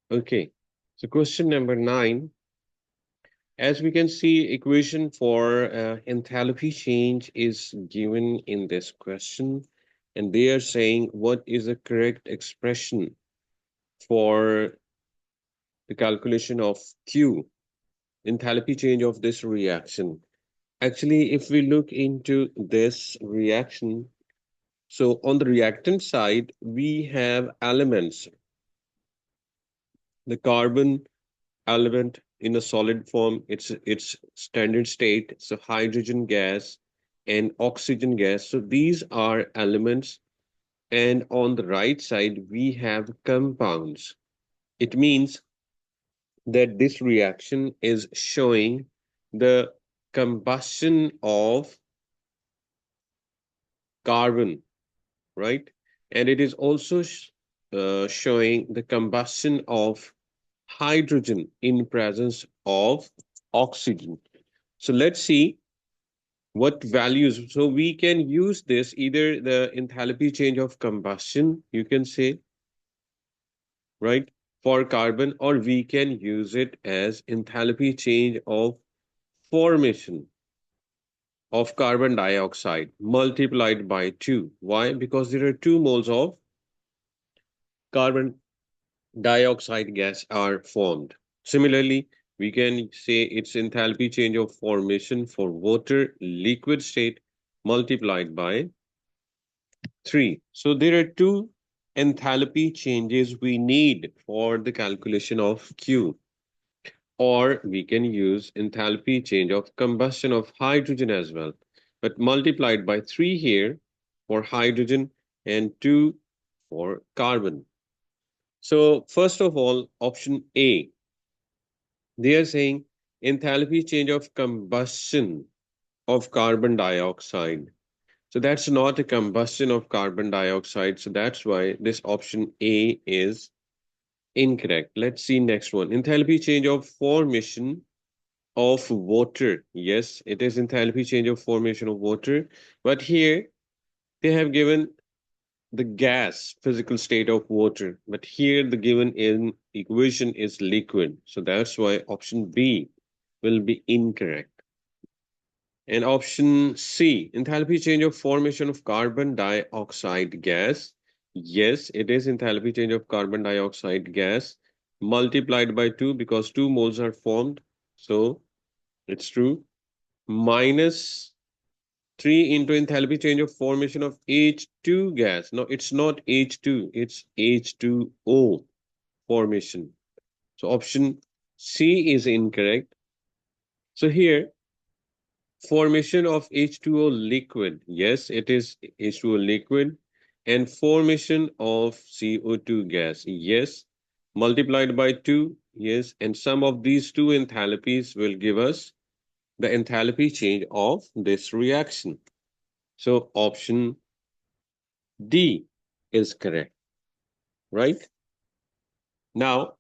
Okay, so question number 9. As we can see, equation for enthalpy change is given in this question, and they are saying what is the correct expression for the calculation of Q, enthalpy change of this reaction. Actually, if we look into this reaction, so on the reactant side, we have elements, the carbon element in a solid form, its standard state, so hydrogen gas and oxygen gas. So these are elements, and on the right side we have compounds. It means that this reaction is showing the combustion of carbon, right? And it is also showing the combustion of hydrogen in presence of oxygen. So let's see what values. So we can use this either the enthalpy change of combustion, you can say, right, for carbon, or we can use it as enthalpy change of formation of carbon dioxide multiplied by 2. Why? Because there are 2 moles of carbon dioxide gas are formed. Similarly, we can say it's enthalpy change of formation for water liquid state multiplied by 3. So there are 2 enthalpy changes we need for the calculation of Q. Or we can use enthalpy change of combustion of hydrogen as well, but multiplied by 3 here for hydrogen and 2 for carbon. So first of all, option A, they are saying enthalpy change of combustion of carbon dioxide. So that's not a combustion of carbon dioxide. So that's why this option A is incorrect. Let's see next one. Enthalpy change of formation of water. Yes, it is enthalpy change of formation of water. But here they have given the gas physical state of water. But here the given in equation is liquid. So that's why option B will be incorrect. And option C, enthalpy change of formation of carbon dioxide gas. Yes, it is enthalpy change of carbon dioxide gas multiplied by 2 because 2 moles are formed. So it's true. Minus 3 into enthalpy change of formation of H2 gas. No, it's not H2, it's H2O formation. So option C is incorrect. So here, formation of H2O liquid. Yes, it is H2O liquid. And formation of CO2 gas. Yes. Multiplied by 2. Yes. And sum of these two enthalpies will give us the enthalpy change of this reaction. So option D is correct, right? Now,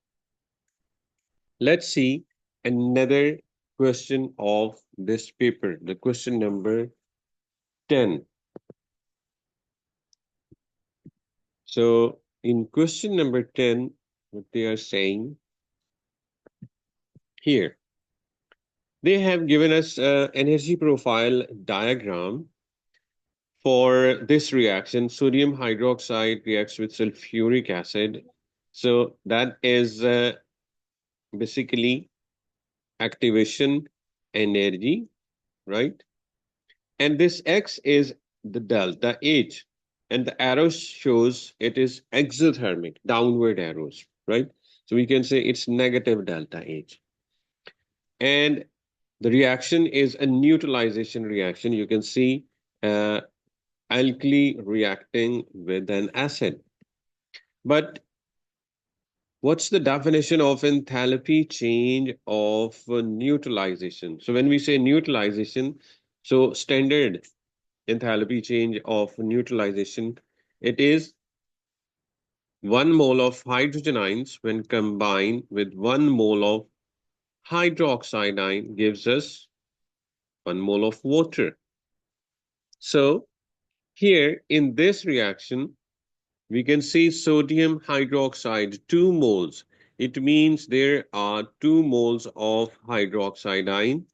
let's see another question of this paper, the question number 10. So in question number 10, what they are saying here, they have given us an energy profile diagram for this reaction. Sodium hydroxide reacts with sulfuric acid. So that is basically activation energy, right? And this X is the delta H. And the arrow shows it is exothermic, downward arrows, right? So we can say it's negative delta H. And the reaction is a neutralization reaction. You can see alkali reacting with an acid. But what's the definition of enthalpy change of neutralization? So when we say neutralization, so standard enthalpy change of neutralization, it is 1 mole of hydrogen ions when combined with 1 mole of hydroxide ion gives us 1 mole of water. So here in this reaction, we can see sodium hydroxide 2 moles It means there are 2 moles of hydroxide ion.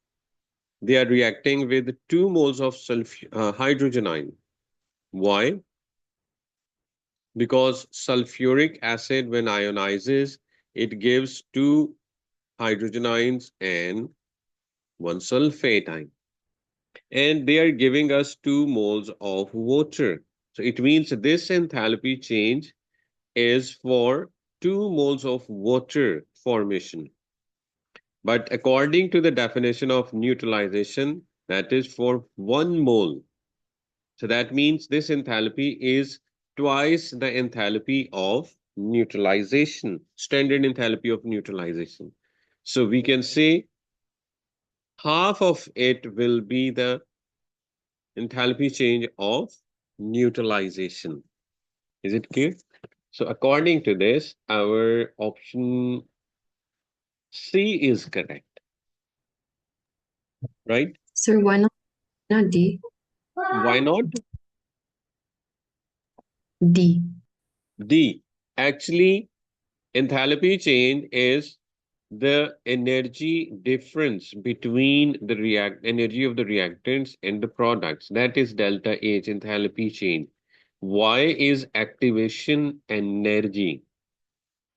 They are reacting with 2 moles of hydrogen ion. Why? Because sulfuric acid, when ionizes, it gives 2 hydrogen ions and 1 sulfate ion. And they are giving us 2 moles of water. So it means this enthalpy change is for 2 moles of water formation. But according to the definition of neutralization, that is for 1 mole. So that means this enthalpy is twice the enthalpy of neutralization, standard enthalpy of neutralization. So we can say half of it will be the enthalpy change of neutralization. Is it clear? So according to this, our option C is correct, right? Sir, why not D? Why not D. D? Actually, enthalpy change is the energy difference between the energy of the reactants and the products. That is delta H, enthalpy change. Y is activation energy,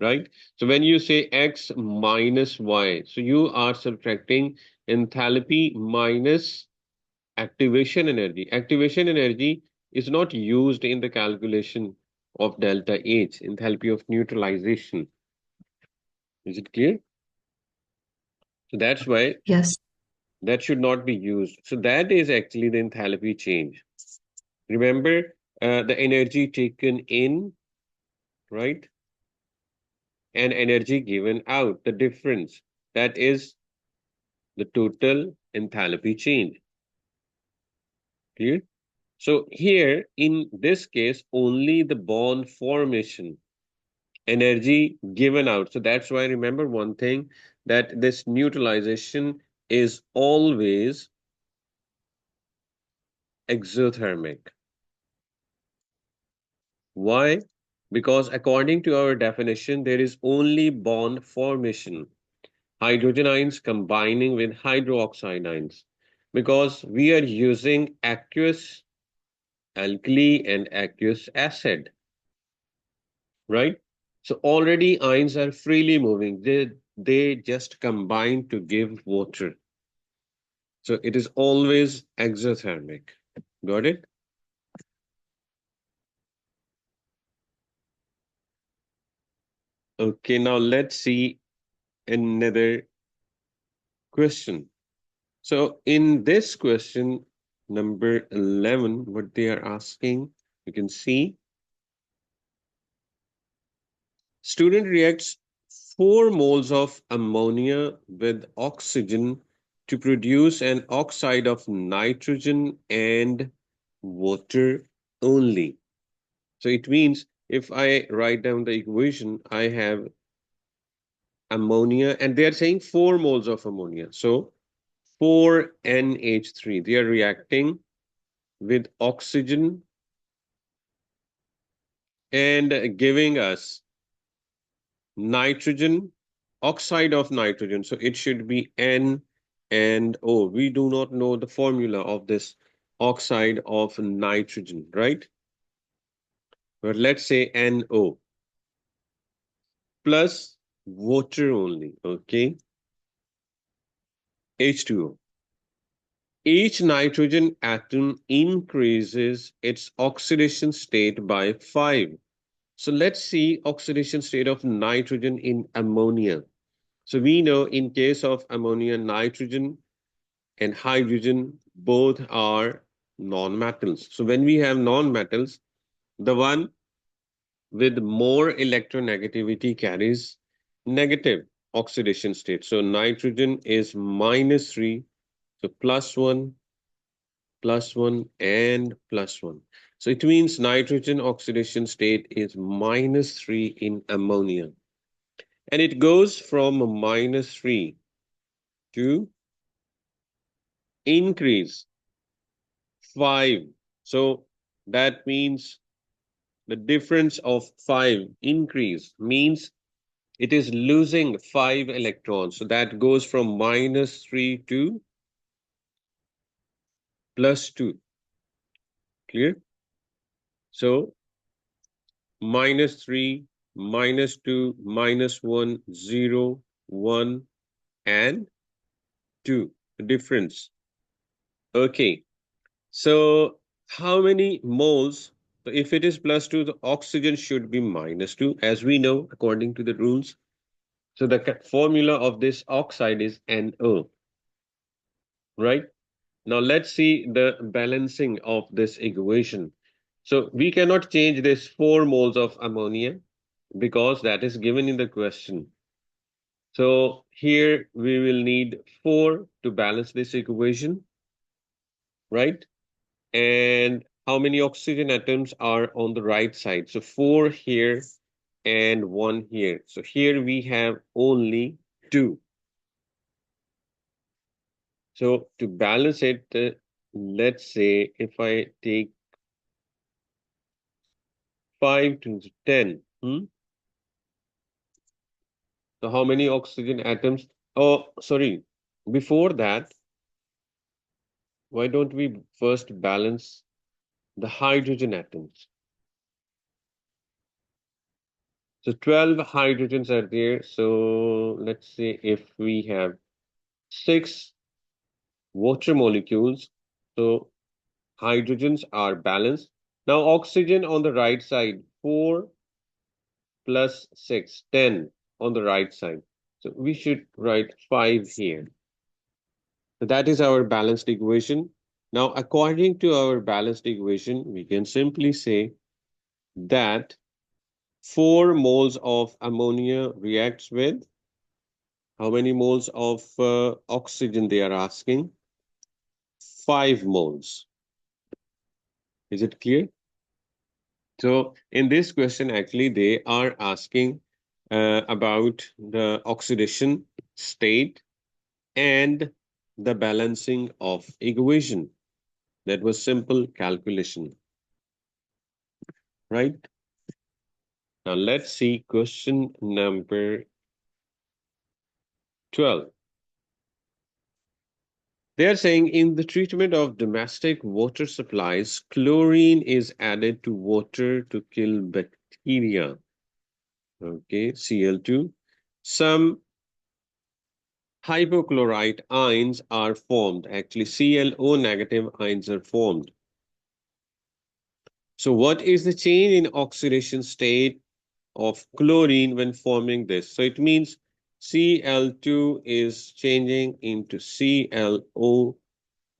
right? So when you say X minus Y, so you are subtracting enthalpy minus activation energy. Activation energy is not used in the calculation of delta H, enthalpy of neutralization. Is it clear? So that's why Yes. that should not be used. So that is actually the enthalpy change. Remember the energy taken in, right? And energy given out, the difference. That is the total enthalpy change. Clear? So here, in this case, only the bond formation, energy given out. So that's why remember one thing, that this neutralization is always exothermic. Why? Because according to our definition, there is only bond formation, hydrogen ions combining with hydroxide ions. Because we are using aqueous alkali and aqueous acid, right? So already ions are freely moving. They just combine to give water. So it is always exothermic. Got it? Okay, now let's see another question. So in this question, number 11, what they are asking, you can see student reacts 4 moles of ammonia with oxygen to produce an oxide of nitrogen and water only. So it means if I write down the equation, I have ammonia, and they are saying 4 moles of ammonia. So 4NH3, they are reacting with oxygen and giving us nitrogen, oxide of nitrogen. So it should be N and O. We do not know the formula of this oxide of nitrogen, right? But let's say NO plus water only, okay? H2O. Each nitrogen atom increases its oxidation state by 5. So let's see oxidation state of nitrogen in ammonia. So we know in case of ammonia, nitrogen and hydrogen both are non-metals. So when we have non-metals, the one with more electronegativity carries negative oxidation state. So nitrogen is -3, so +1, and +1. So it means nitrogen oxidation state is -3 in ammonia. And it goes from -3 to increase 5. So that means the difference of 5 increase means it is losing 5 electrons. So that goes from -3 to +2. Clear? So -3, -2, -1, 0, 1, and 2. The difference. Okay. So how many moles? So if it is +2, the oxygen should be -2, as we know according to the rules. So the formula of this oxide is NO, right? Now let's see the balancing of this equation. So we cannot change this 4 moles of ammonia because that is given in the question. So here we will need 4 to balance this equation, right? And how many oxygen atoms are on the right side? So 4 here and 1 here. So here we have only 2. So to balance it, let's say if I take 5 to 10, so how many oxygen atoms? Oh, sorry. Before that, why don't we first balance the hydrogen atoms? So 12 hydrogens are there. So let's say if we have 6 water molecules, so hydrogens are balanced. Now oxygen on the right side, 4 plus 6, 10 on the right side. So we should write 5 here. So that is our balanced equation. Now, according to our balanced equation, we can simply say that 4 moles of ammonia reacts with how many moles of oxygen they are asking? 5 moles. Is it clear? So in this question, actually, they are asking about the oxidation state and the balancing of equation. That was simple calculation, right? Now let's see question number 12. They are saying in the treatment of domestic water supplies, chlorine is added to water to kill bacteria. Okay, Cl2. Some hypochlorite ions are formed. Actually, ClO negative ions are formed. So what is the change in oxidation state of chlorine when forming this? So it means Cl2 is changing into ClO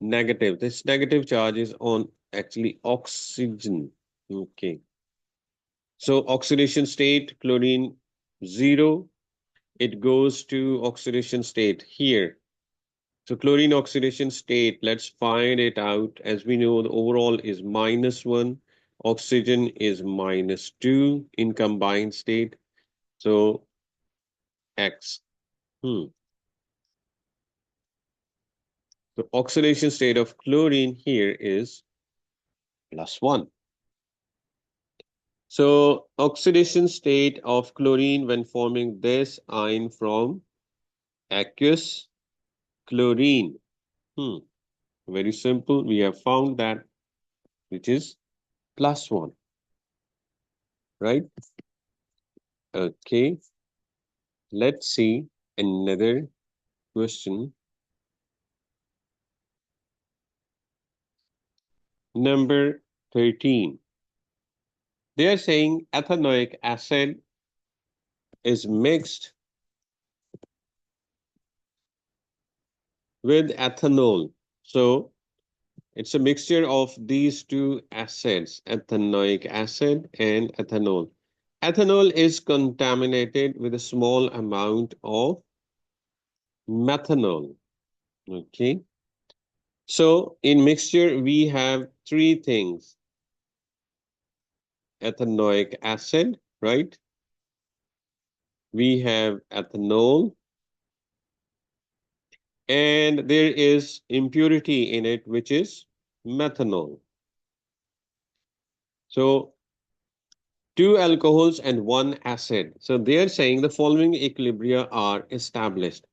negative. This negative charge is on actually oxygen. Okay. So oxidation state, chlorine 0, it goes to oxidation state here. So chlorine oxidation state, let's find it out. As we know, the overall is -1. Oxygen is -2 in combined state. So X. Hmm. The oxidation state of chlorine here is +1. So oxidation state of chlorine when forming this ion from aqueous chlorine. Very simple. We have found that which is +1, right? Okay. Let's see another question. Number 13. They are saying ethanoic acid is mixed with ethanol. So it's a mixture of these two acids, ethanoic acid and ethanol. Ethanol is contaminated with a small amount of methanol. Okay. So in mixture, we have 3 things. Ethanoic acid, right? We have ethanol, and there is impurity in it, which is methanol. So two alcohols and one acid. So they are saying the following equilibria are established.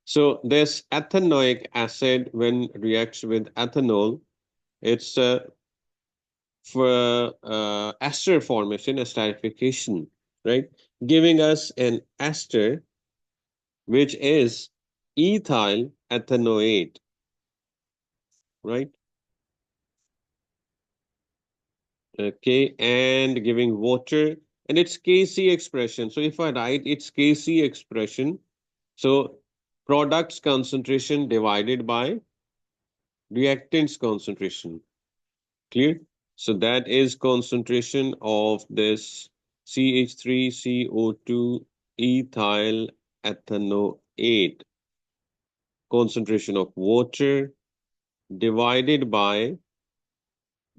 So this ethanoic acid, when reacts with ethanol, it's for ester formation, esterification, right? Giving us an ester, which is ethyl ethanoate, right? Okay, and giving water, and it's Kc expression. So if I write its Kc expression, so products concentration divided by reactants concentration. Clear? So that is concentration of this CH3CO2 ethyl ethanoate, concentration of water divided by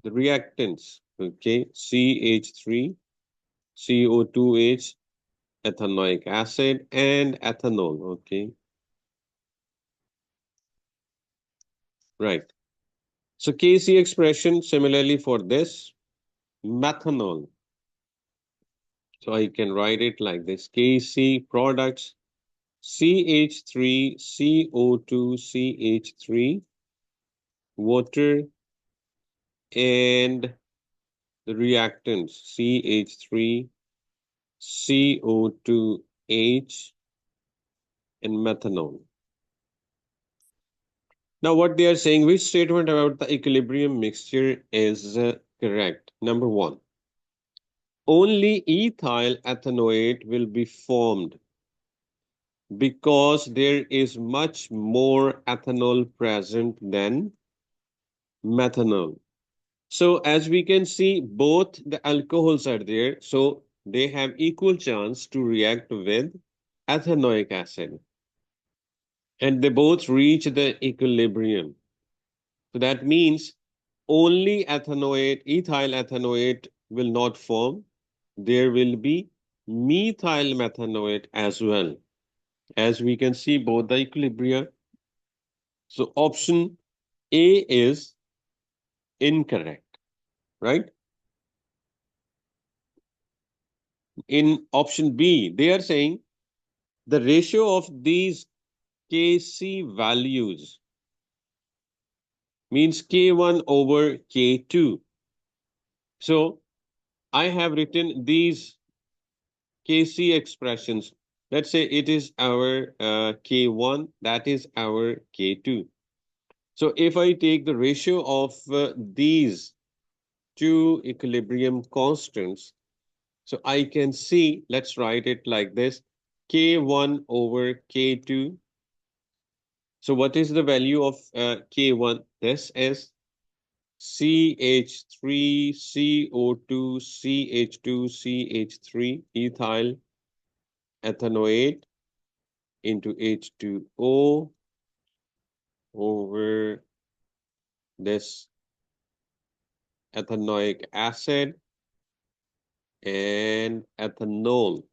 the reactants. Okay, CH3, CO2H, ethanoic acid, and ethanol. Okay, right. So Kc expression similarly for this methanol. So I can write it like this: Kc products CH3, CO2, CH3, water, and the reactants CH3, CO2H, and methanol. Now, what they are saying, which statement about the equilibrium mixture is correct? Number one, only ethyl ethanoate will be formed because there is much more ethanol present than methanol. So as we can see, both the alcohols are there, so they have equal chance to react with ethanoic acid, and they both reach the equilibrium. So that means only ethanoate, ethyl ethanoate will not form. There will be methyl methanoate as well. As we can see, both the equilibria. So option A is incorrect, right? In option B, they are saying the ratio of these Kc values means K1 over K2. So I have written these Kc expressions. Let's say it is our K1, that is our K2. So if I take the ratio of these two equilibrium constants, so I can see, let's write it like this, K1 over K2. So what is the value of K1? This is CH3, CO2, CH2, CH3, ethyl ethanoate into H2O over this ethanoic acid and ethanol.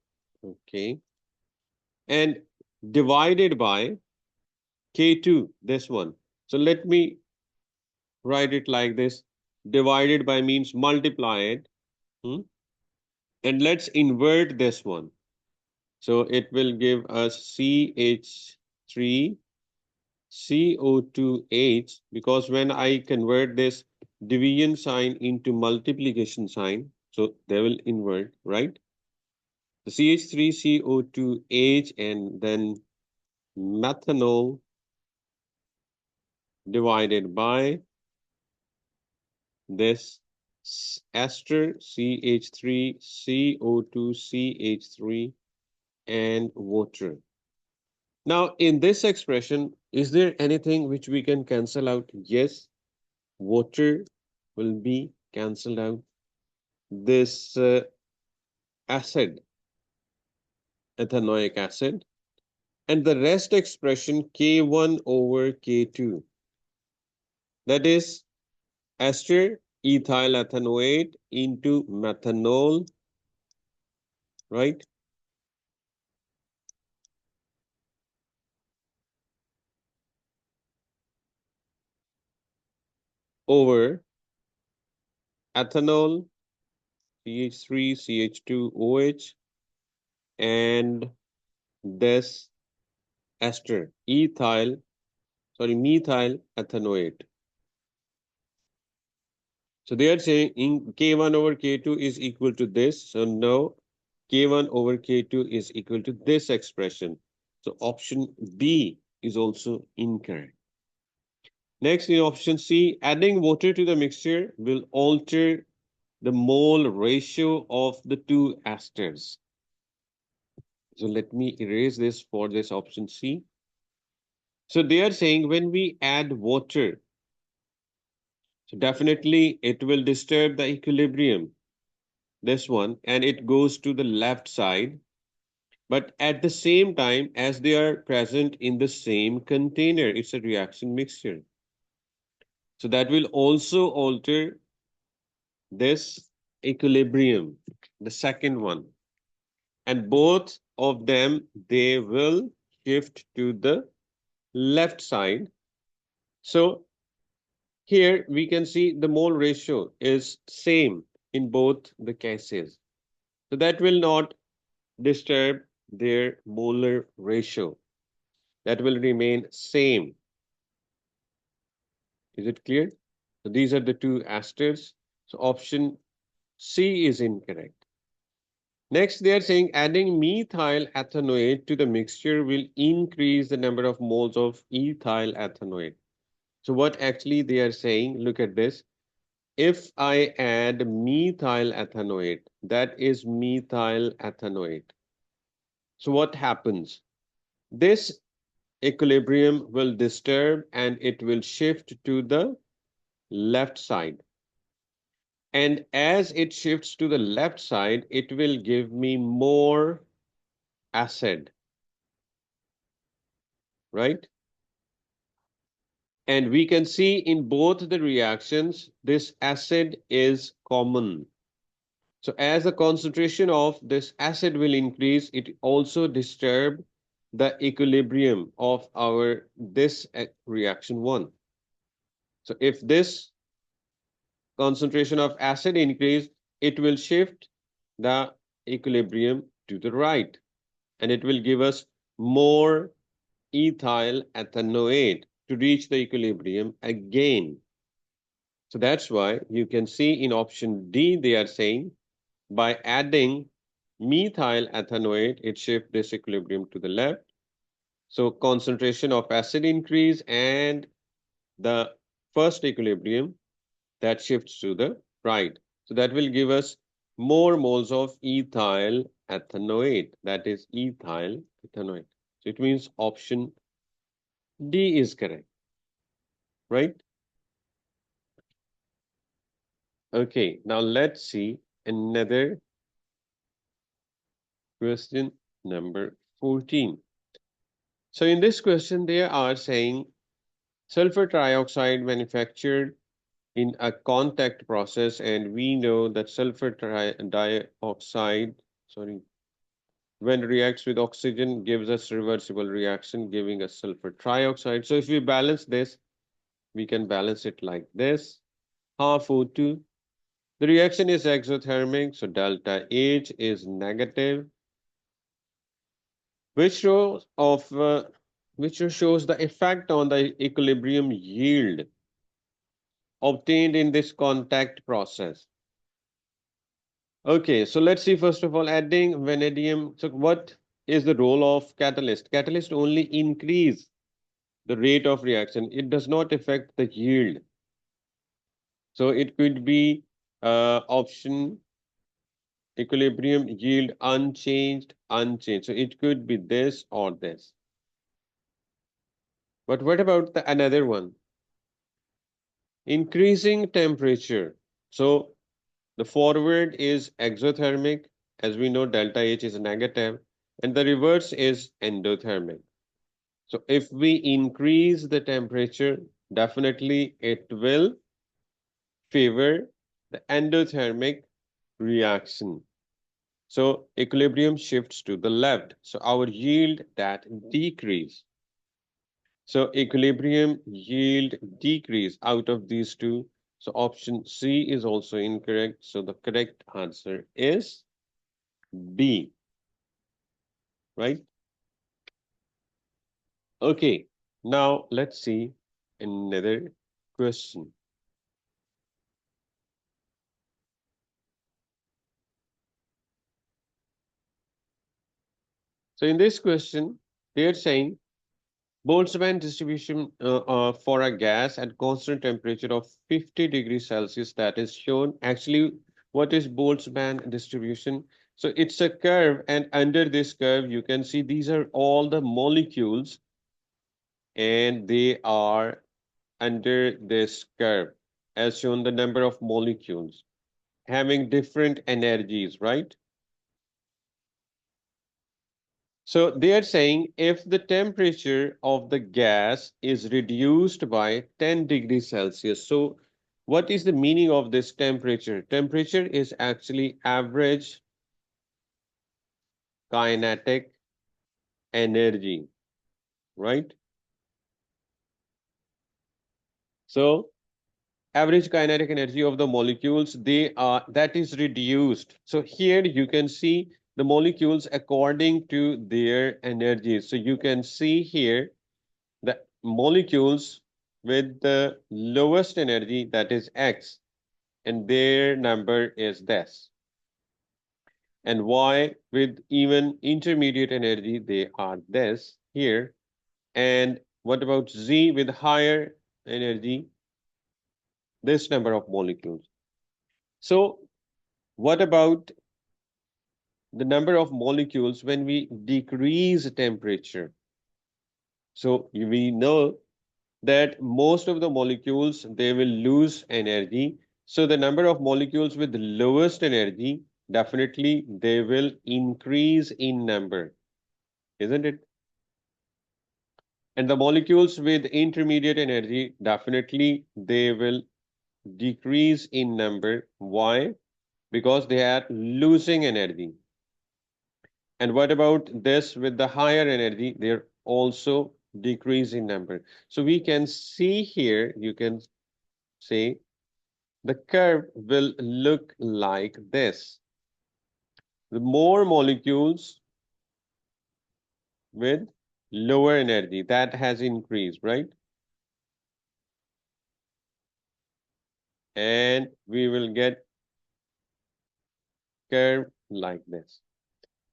Okay. And divided by K2, this one. So let me write it like this. Divided by means multiply it. Hmm? And let's invert this one. So it will give us CH3 CO2H, because when I convert this division sign into multiplication sign, so they will invert, right? The CH3CO2H and then methanol divided by this ester CH3CO2CH3 and water. Now, in this expression, is there anything which we can cancel out? Yes, water will be cancelled out. This acid, ethanoic acid, and the rest expression K1 over K2. That is ester ethyl ethanoate into methanol, right? Over ethanol CH3, CH2OH, and this ester, methyl ethanoate. So they are saying in K1 over K2 is equal to this. So no, K1 over K2 is equal to this expression. So option B is also incorrect. Next, in option C, adding water to the mixture will alter the mole ratio of the two esters. So let me erase this for this option C. So they are saying when we add water, so definitely it will disturb the equilibrium, this one, and it goes to the left side. But at the same time, as they are present in the same container, it's a reaction mixture. So that will also alter this equilibrium, the second one. And both of them, they will shift to the left side. So here we can see the mole ratio is same in both the cases. So that will not disturb their molar ratio. That will remain same. Is it clear? So these are the two esters. So option C is incorrect. Next, they are saying adding methyl ethanoate to the mixture will increase the number of moles of ethyl ethanoate. So what actually they are saying, look at this. If I add methyl ethanoate, that is methyl ethanoate. So what happens? This equilibrium will disturb and it will shift to the left side. And as it shifts to the left side, it will give me more acid, right? And we can see in both the reactions, this acid is common. So as the concentration of this acid will increase, it also disturb the equilibrium of our this reaction one. So if this concentration of acid increase, it will shift the equilibrium to the right, and it will give us more ethyl ethanoate to reach the equilibrium again. So that's why you can see in option D, they are saying by adding methyl ethanoate, it shifts this equilibrium to the left. So concentration of acid increase and the first equilibrium that shifts to the right. So that will give us more moles of ethyl ethanoate. That is ethyl ethanoate. So it means option D is correct, right? Okay, now let's see another question number 14. So in this question, they are saying sulfur trioxide manufactured in a contact process, and we know that sulfur dioxide, sorry, when reacts with oxygen gives us reversible reaction, giving us sulfur trioxide. So if we balance this, we can balance it like this, half O2. The reaction is exothermic, so delta H is negative, which shows the effect on the equilibrium yield obtained in this contact process. Okay, so let's see first of all adding vanadium. So what is the role of catalyst? Catalyst only increase the rate of reaction. It does not affect the yield. So it could be option equilibrium yield unchanged, unchanged. So it could be this or this. But what about the another one? Increasing temperature. So the forward is exothermic. As we know, delta H is negative, and the reverse is endothermic. So if we increase the temperature, definitely it will favor the endothermic reaction. So equilibrium shifts to the left. So our yield that decrease. So equilibrium yield decrease out of these two. So option C is also incorrect. So the correct answer is B, right? Okay, now let's see another question. So in this question, they're saying Boltzmann distribution for a gas at constant temperature of 50 degrees Celsius that is shown. Actually, what is Boltzmann distribution? So it's a curve, and under this curve, you can see these are all the molecules, and they are under this curve, as shown the number of molecules having different energies, right? So they are saying if the temperature of the gas is reduced by 10 degrees Celsius. So what is the meaning of this temperature? Temperature is actually average kinetic energy, right? So average kinetic energy of the molecules, they are that is reduced. So here you can see the molecules according to their energy. So you can see here the molecules with the lowest energy, that is X, and their number is this. And Y with even intermediate energy, they are this here. And what about Z with higher energy? This number of molecules. So what about the number of molecules when we decrease temperature? So we know that most of the molecules, they will lose energy. So the number of molecules with the lowest energy, definitely they will increase in number, isn't it? And the molecules with intermediate energy, definitely they will decrease in number. Why? Because they are losing energy. And what about this with the higher energy? They're also decrease in number. So we can see here, you can say the curve will look like this. The more molecules with lower energy, that has increased, right? And we will get curve like this.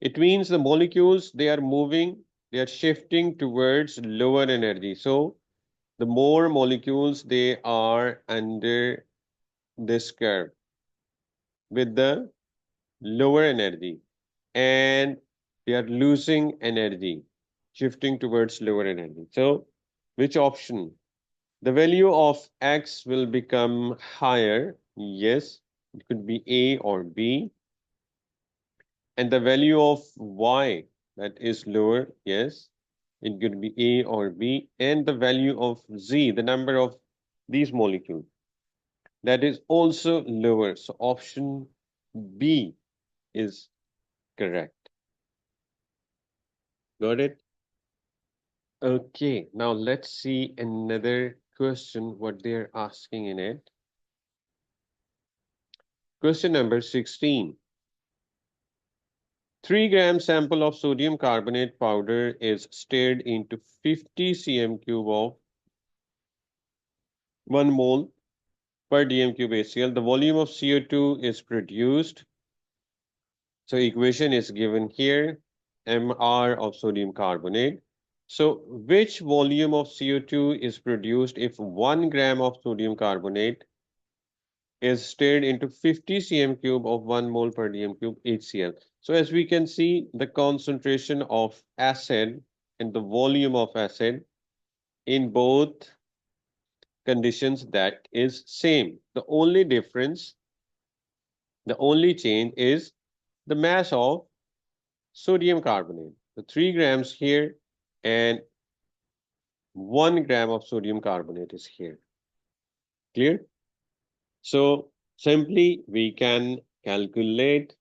It means the molecules, they are moving, they are shifting towards lower energy. So the more molecules they are under this curve with the lower energy, and they are losing energy, shifting towards lower energy. So, which option? The value of X will become higher. Yes, it could be A or B. And the value of Y, that is lower. Yes, it could be A or B. And the value of Z, the number of these molecules, that is also lower. So option B is correct. Got it? Okay, now let's see another question, what they're asking in it. Question number 16. 3 gram sample of sodium carbonate powder is stirred into 50 cm cube of 1 mole per dm cube HCl. The volume of CO2 is produced. So equation is given here, mR of sodium carbonate. So which volume of CO2 is produced if 1 gram of sodium carbonate is stirred into 50 cm cube of 1 mole per dm cube HCl. So as we can see, the concentration of acid and the volume of acid in both conditions, that is same. The only difference, the only change is the mass of sodium carbonate. The 3 grams here and 1 gram of sodium carbonate is here. Clear? So simply we can calculate.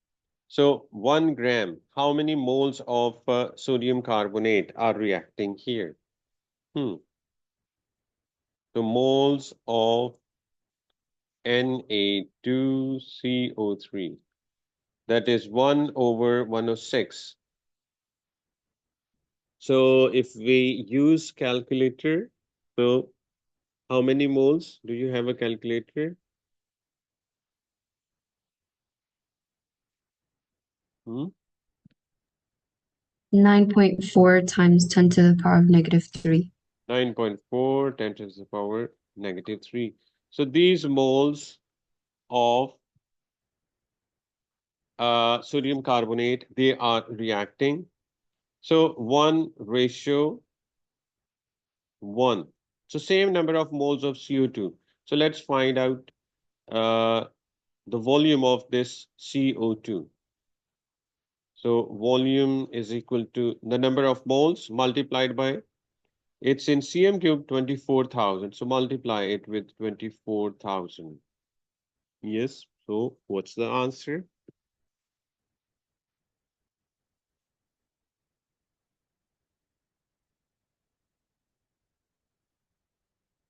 So 1 gram, how many moles of sodium carbonate are reacting here? The moles of Na2CO3. That is 1/106. So if we use calculator, so how many moles? Do you have a calculator? Hmm? 9.4 times 10 to the power of -3. 9.4 10 to the power -3. So these moles of sodium carbonate, they are reacting. So 1:1. So same number of moles of CO2. So let's find out uh, the volume of this CO2. So volume is equal to the number of moles multiplied by, it's in cm cube 24,000. So multiply it with 24,000. Yes. So what's the answer?